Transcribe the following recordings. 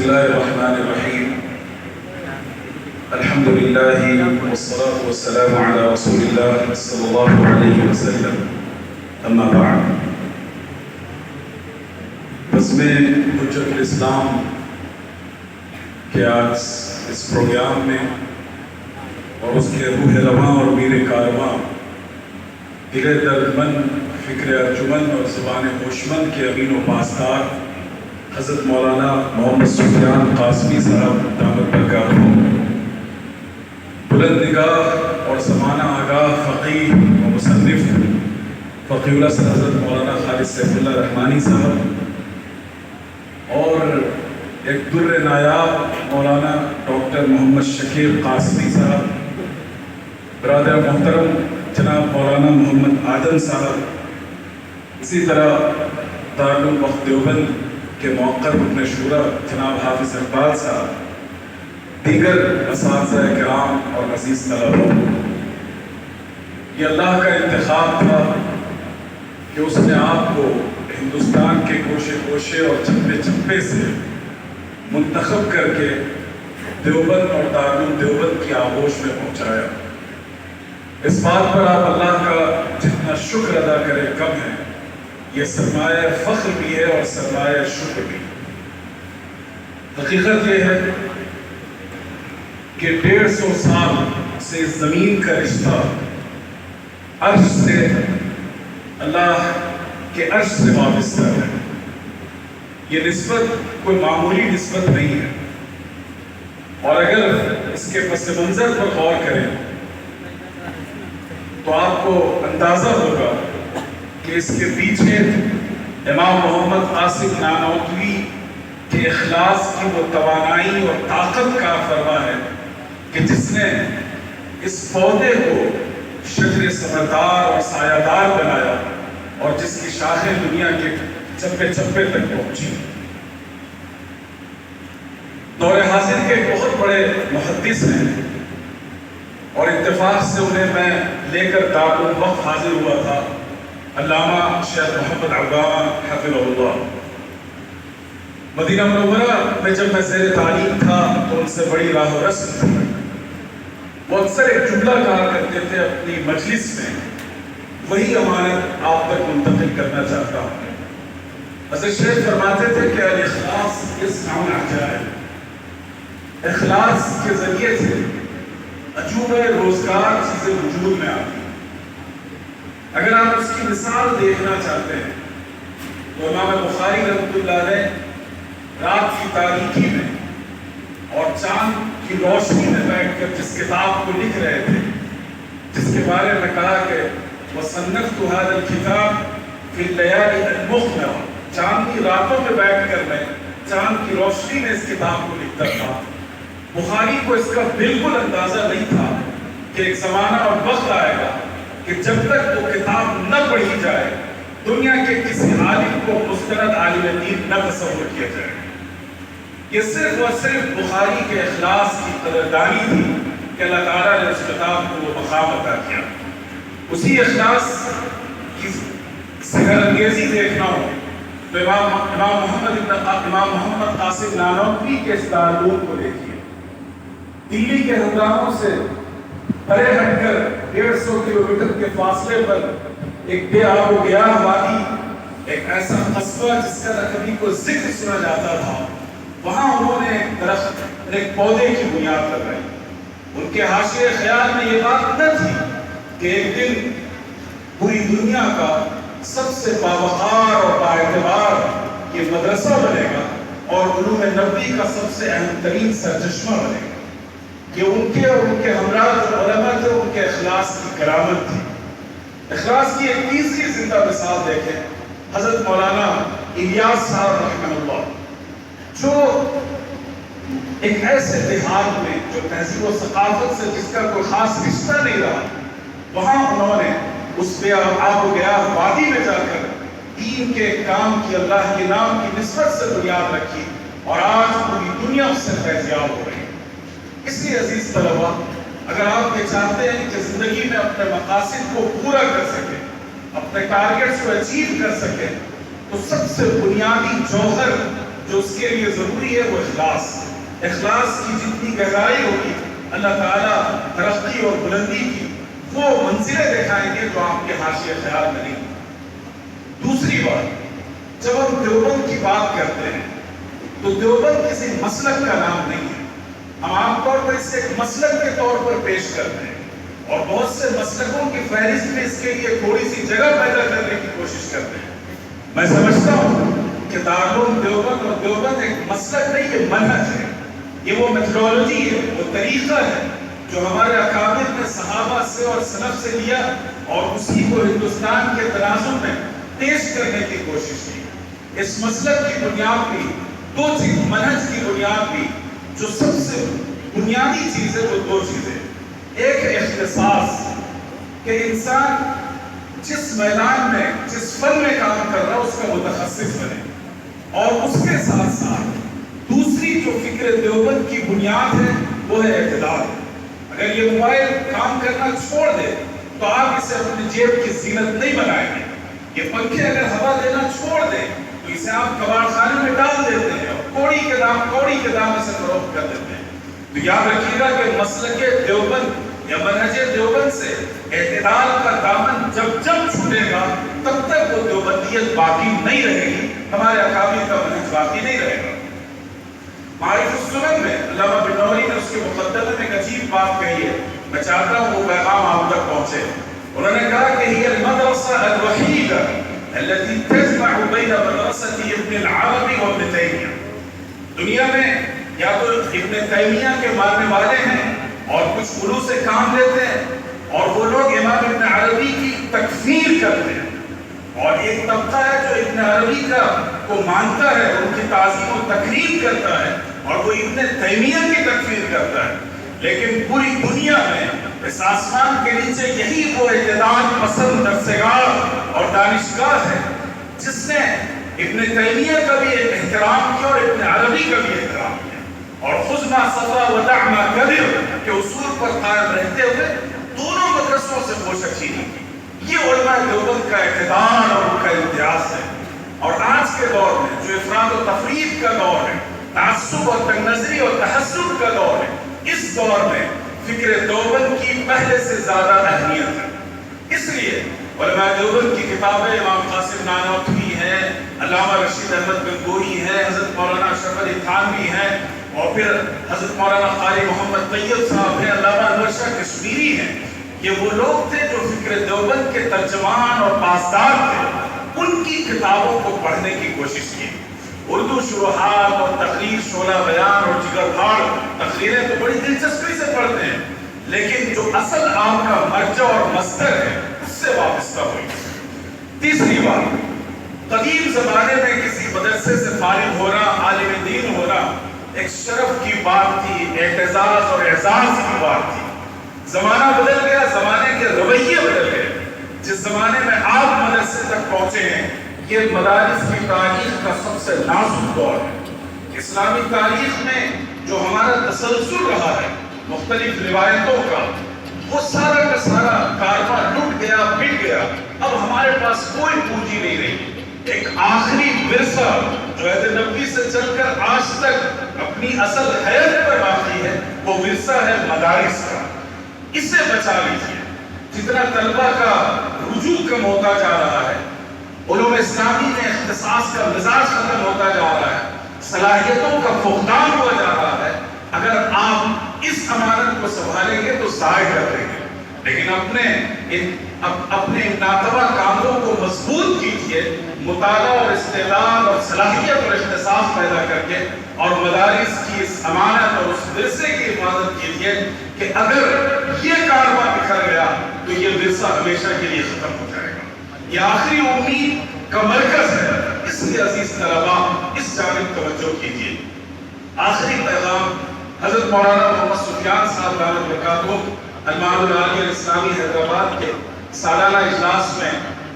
بسم الله الرحمن الرحيم. الحمد لله والصلاة والسلام على رسول الله صلى الله عليه وسلم. اما بعد. بس میں حجت الاسلام کے آج اس پروگرام میں اور اس کے روح رواں اور میر کارواں دل دردمند فکر ارجمند اور زبان ہوشمند کے امین و پاسدار حضرت مولانا محمد سفیان قاسمی صاحب دامت برکات ہوں، بلند نگاہ اور زمانہ آگاہ فقیہ و مصنف فقیہ الاسر حضرت مولانا خالد سیف اللہ رحمانی صاحب اور ایک در نایاب مولانا ڈاکٹر محمد شکیل قاسمی صاحب، برادر محترم جناب مولانا محمد عادل صاحب، اسی طرح دارالوقت دیوبند کے موقر رکن شورا جناب حافظ اقبال صاحب، دیگر اساتذہ کرام اور عزیز طلباء، یہ اللہ کا انتخاب تھا کہ اس نے آپ کو ہندوستان کے گوشے گوشے اور چپے چپے سے منتخب کر کے دیوبند اور دارالعلوم دیوبند کی آغوش میں پہنچایا۔ اس بات پر آپ اللہ کا جتنا شکر ادا کرے کم ہے۔ یہ سرمایہ فخر بھی ہے اور سرمایہ شکر بھی۔ حقیقت یہ ہے کہ 150 سال سے زمین کا رشتہ عرش سے، اللہ کے عرش سے وابستہ ہے۔ یہ نسبت کوئی معمولی نسبت نہیں ہے، اور اگر اس کے پس منظر پر غور کریں تو آپ کو اندازہ ہوگا کہ اس کے پیچھے امام محمد قاسم نانوتوی کے اخلاص کی وہ توانائی اور طاقت کا فرما ہے کہ جس نے اس پودے کو شجر ثمردار اور سایہ دار بنایا اور جس کی شاخیں دنیا کے چپے چپے تک پہنچی۔ دور حاضر کے بہت بڑے محدث ہیں، اور اتفاق سے انہیں میں لے کر دارالوقت حاضر ہوا تھا، علامہ شیخ محمد عبامہ حفظہ اللہ۔ مدینہ منورہ میں جب میں زیر تعلیم تھا تو ان سے بڑی راہ و رسم تھی۔ وہ اکثر ایک جملہ کہا کرتے تھے اپنی مجلس میں، وہی امانت آپ تک منتقل کرنا چاہتا ہوں۔ حضرت شیخ فرماتے تھے کہ الاخلاص یصنع العجائب، اخلاص کے ذریعے سے عجوبہ روزگار چیزیں وجود میں آتی۔ اگر آپ اس کی مثال دیکھنا چاہتے ہیں تو امام بخاری رحمۃ اللہ علیہ رات کی تاریکی میں اور چاند کی روشنی میں بیٹھ کر جس کتاب کو لکھ رہے تھے، جس کے بارے میں کہا کہ وَصَنَّفْتُ هَذَا الْكِتَابَ فِي اللَّيَالِي الْمُظْلِمَةِ، چاند کی راتوں میں بیٹھ کر میں چاند کی روشنی میں اس کتاب کو لکھتا تھا۔ بخاری کو اس کا بالکل اندازہ نہیں تھا کہ ایک زمانہ اور وقت آئے گا کہ جب تک وہ کتاب نہ پڑھی جائے دنیا کے کسی عالم کو مستند عالم دین نہ تصور کیا جائے۔ یہ صرف اور صرف بخاری کے اخلاص کی قدردانی تھی کہ اللہ تعالیٰ نے اس کتاب کو وہ مقام عطا کیا۔ اسی اخلاص کی سحر انگیزی دیکھنا ہو تو امام محمد قاسم نانوتوی کے اس دارالعلوم کو دیکھیے۔ دلی کے ہنگاموں سے پرے ہٹ کر 150 کلومیٹر کے فاصلے پر ایک بے آب و گیاہ وادی، ایک ایسا قصبہ جس کا کبھی کوئی ذکر سنا جاتا تھا، وہاں انہوں نے ایک درخت، ایک پودے کی بنیاد لگائی۔ ان کے حاشیے خیال میں یہ بات نہ تھی کہ ایک دن پوری دنیا کا سب سے باوقار اور بااعتبار یہ مدرسہ بنے گا اور علوم نبوی کا سب سے اہم ترین سرچشمہ بنے گا۔ یہ ان کے اور ان کے ہمراہ جو علماء تھے ان کے اخلاص کی کرامت تھی۔ اخلاص کی ایک تیسری زندہ مثال دیکھیں، حضرت مولانا الیاس صاحب رحمہ اللہ، جو ایک ایسے دیہات میں جو تہذیب و ثقافت سے جس کا کوئی خاص رشتہ نہیں رہا، وہاں انہوں نے اس بے آب و گیاہ وادی میں جا کر دین کے کام کی، اللہ کے نام کی نسبت سے بنیاد رکھی، اور آج پوری دنیا اس سے فیضیاب ہو رہی ہے۔ اس لیے عزیز طلباء، اگر آپ یہ چاہتے ہیں کہ زندگی میں اپنے مقاصد کو پورا کر سکیں، اپنے ٹارگیٹس کو اچیو کر سکیں، تو سب سے بنیادی جوہر جو اس کے لیے ضروری ہے وہ اخلاص کی جتنی گہرائی ہوگی اللہ تعالیٰ ترقی اور بلندی کی وہ منزلیں دکھائیں گے جو آپ کے حاشیہ خیال میں نہیں۔ دوسری بات، جب ہم دیوبند کی بات کرتے ہیں تو دیوبند کسی مسلک کا نام نہیں ہے، ہم عام طور پر اسے ایک مسلک کے طور پر پیش کرتے ہیں اور بہت سے مسلکوں کی فہرست میں اس کے لیے تھوڑی سی جگہ پیدا کرنے کی کوشش کرتے ہیں۔ میں سمجھتا ہوں کہ دارالعلوم دیوبند اور دیوبند ایک مسلک نہیں، یہ منہج ہے، یہ وہ میتھڈالوجی ہے، وہ طریقہ ہے جو ہمارے اکابر نے صحابہ سے اور سلف سے لیا اور اسی کو ہندوستان کے تناظر میں پیش کرنے کی کوشش کی۔ اس مسلک کی بنیاد بھی دو چیز، منہج کی بنیاد بھی جو سب سے بنیادی چیز ہے وہ دو چیزیں، ایک ہے اختصاص، کہ انسان جس میدان میں جس فن میں کام کر رہا ہے اس کا متخصص بنے، اور اس کے ساتھ ساتھ دوسری جو فکر دیوبند کی بنیاد ہے وہ ہے اعتدال۔ اگر یہ موبائل کام کرنا چھوڑ دے تو آپ اسے اپنی جیب کی زینت نہیں بنائیں گے، یہ پنکھے اگر ہوا دینا چھوڑ دیں تو اسے آپ کباڑ خانے میں ڈال دیتے ہیں اور کوڑی کے دام اسے فروخت کر دیتے ہیں۔ تو یاد رکھیے گا کہ مسلک دیوبند یا منہج دیوبند سے اعتدال کا دامن جب چھوٹے گا تب تک وہ دیوبندیت باقی نہیں رہے گی، ہمارے اکابر کا منہج باقی نہیں رہے گا۔ معارف السنن میں علامہ بنوری نے اس کے مقدمے میں ایک عجیب بات کہی ہے، میں چاہتا ہوں وہ پیغام آپ تک پہنچے۔ انہوں نے کہا کہ هي المدرسة الوحيدة التي تجمع بين مدرسة ابن العربي وابن تیمیہ۔ دنیا میں یا تو ابن تیمیہ کے ماننے والے ہیں اور کچھ علوم سے کام لیتے ہیں اور وہ لوگ امام ابن عربی کی تکفیر کرتے ہیں، اور ایک طبقہ ہے جو ابن عربی کو مانتا ہے، ان کی تعظیم و تکریم کرتا ہے اور وہ ابن تیمیہ کی تکفیر کرتا ہے۔ لیکن پوری دنیا میں اس آسمان کے نیچے یہی وہ اعتدال پسند درسگار اور دانشگاہ ہے جس نے ابن تیمیہ کا بھی احترام کیا اور ابن عربی کا بھی احترام کیا، اور خذ ما صفا ودع ما کبر کے اصول پر قائم رہتے ہوئے دونوں مدرسوں سے پوشیدگی کی۔ یہ علماء دیوبند کا اعتدال اور ان کا امتیاز ہے۔ اور آج کے دور میں جو افراط و تفریط کا دور ہے، تعصب اور تنگ نظری اور تحزب کا دور ہے، اس دور میں فکر دیوبند کی پہلے سے زیادہ اہمیت ہے۔ اس لیے علماء دیوبند کی کتابیں امام قاسم نانوتوی ہیں، علامہ رشید احمد گنگوہی ہیں، حضرت مولانا اشرف علی تھانوی ہیں، اور پھر حضرت مولانا قاری محمد طیب صاحب ہیں، علامہ انور شاہ کشمیری ہیں۔ یہ وہ لوگ تھے جو فکر دیوبند کے ترجمان اور پاسدار تھے، ان کی کتابوں کو پڑھنے کی کوشش کی۔ اردو شروحات اور تقریر، شعلہ بیان اور جگر پھاڑ تقریریں تو بڑی دلچسپی سے پڑھتے ہیں، لیکن جو اصل آپ کا مرجع اور مصدر ہے اس سے وابستہ ہوئی۔ تیسری بات، قدیم زمانے میں کسی مدرسے سے فارغ ہونا، عالم دین ہونا ایک شرف کی بات تھی، اعتزاز اور اعزاز کی بات تھی۔ زمانہ بدل گیا، زمانے کے رویے بدل گئے۔ جس زمانے میں آپ مدرسے تک پہنچے ہیں یہ مدارس کی تاریخ کا سب سے نازک دور ہے۔ اسلامی تاریخ میں جو ہمارا تسلسل رہا ہے مختلف روایتوں کا، وہ سارا کا سارا کارواں لٹ گیا، مٹ گیا۔ اب ہمارے پاس کوئی پونجی نہیں رہی۔ ایک آخری ورثہ جو عہد نبوی سے چل کر آج تک اپنی اصل حیات پر باقی ہے وہ ورثہ ہے مدارس کا، اسے بچا لیجیے۔ جتنا طلبہ کا رجوع کم ہوتا جا رہا ہے، علوم اسلامی میں اختصاص کا مزاج ختم ہوتا جا رہا ہے، صلاحیتوں کا فقدان ہوا جا رہا ہے، اگر آپ اس امانت کو سنبھالیں گے تو ضائع کر دیں گے۔ لیکن اپنے ناتواں کاموں کو مضبوط کیجیے، مطالعہ اور استعداد اور صلاحیت اور اختصاص پیدا کر کے، اور مدارس کی اس امانت اور اس ورثے کی حفاظت کیجیے کہ اگر یہ کارواں بکھر گیا تو یہ ورثہ ہمیشہ کے لیے ختم ہو جائے گا۔ یہ آخری امید کا مرکز ہے، اس لیے عزیز طلباء اس جانب توجہ کیجیے۔ آخری پیغام حضرت مولانا محمد سفیان صاحب دامت برکاتہ المعہد العالی الاسلامی حیدرآباد کے سالانہ اجلاس میں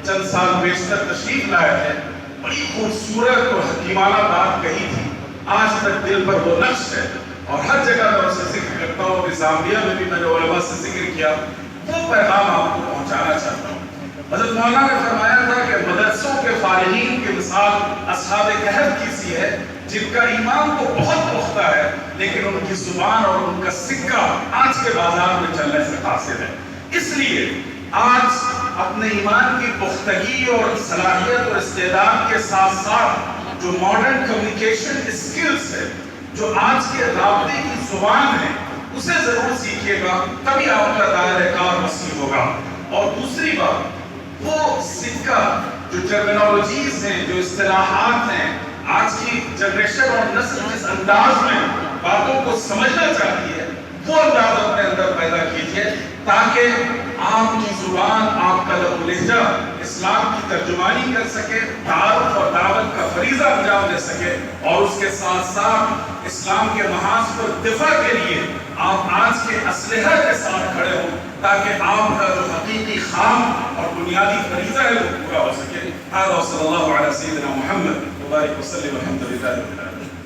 چند سال بیشتر تشریف لائے تھے۔ بڑی خوبصورت اور حکیمانہ بات کہی تھی، آج تک دل پر وہ نقش ہے اور ہر جگہ میں اسے ذکر کرتا ہوں۔ ابھی زامبیا میں بھی میں نے علماء سے ذکر کیا، وہ پیغام آپ کو پہنچانا چاہتا ہوں۔ حضرت مولانا نے فرمایا تھا کہ مدرسوں کے فارغین کی مثال اصحاب کہف کی سی ہے جن کا ایمان تو بہت پختہ ہے لیکن ان کی زبان اور ان کا سکہ آج کے بازار میں چلنے سے قاصر ہے۔ اس لیے آج اپنے ایمان کی پختگی اور صلاحیت اور استعداد کے ساتھ ساتھ جو ماڈرن کمیونیکیشن اسکلز ہے، جو آج کے رابطے کی زبان ہے، اسے ضرور سیکھیے گا، تبھی آپ کا دائرہ کار وسیع ہوگا۔ اور دوسری بات، وہ سکہ جو ٹرمینالوجیز ہیں، جو اصطلاحات ہیں، آج کی جنریشن اور نسل جس انداز میں باتوں کو سمجھنا چاہتی ہے، وہ انداز اپنے اندر پیدا کیجیے تاکہ آپ کی زبان، آپ کا لب و لہجہ اسلام کی ترجمانی کر سکے، تعارف اور دعوت کا فریضہ انجام دے سکے، اور اس کے ساتھ ساتھ اسلام کے محاذ پر دفاع کے لیے آپ آج کے اسلحہ کے ساتھ کھڑے ہوں تاکہ آپ کا جو حقیقی خام اور بنیادی فریضہ ہے وہ پورا ہو سکے۔ هذا صلی اللہ علیہ سیدنا محمد وبارک وسلم والحمد للہ رب العالمین۔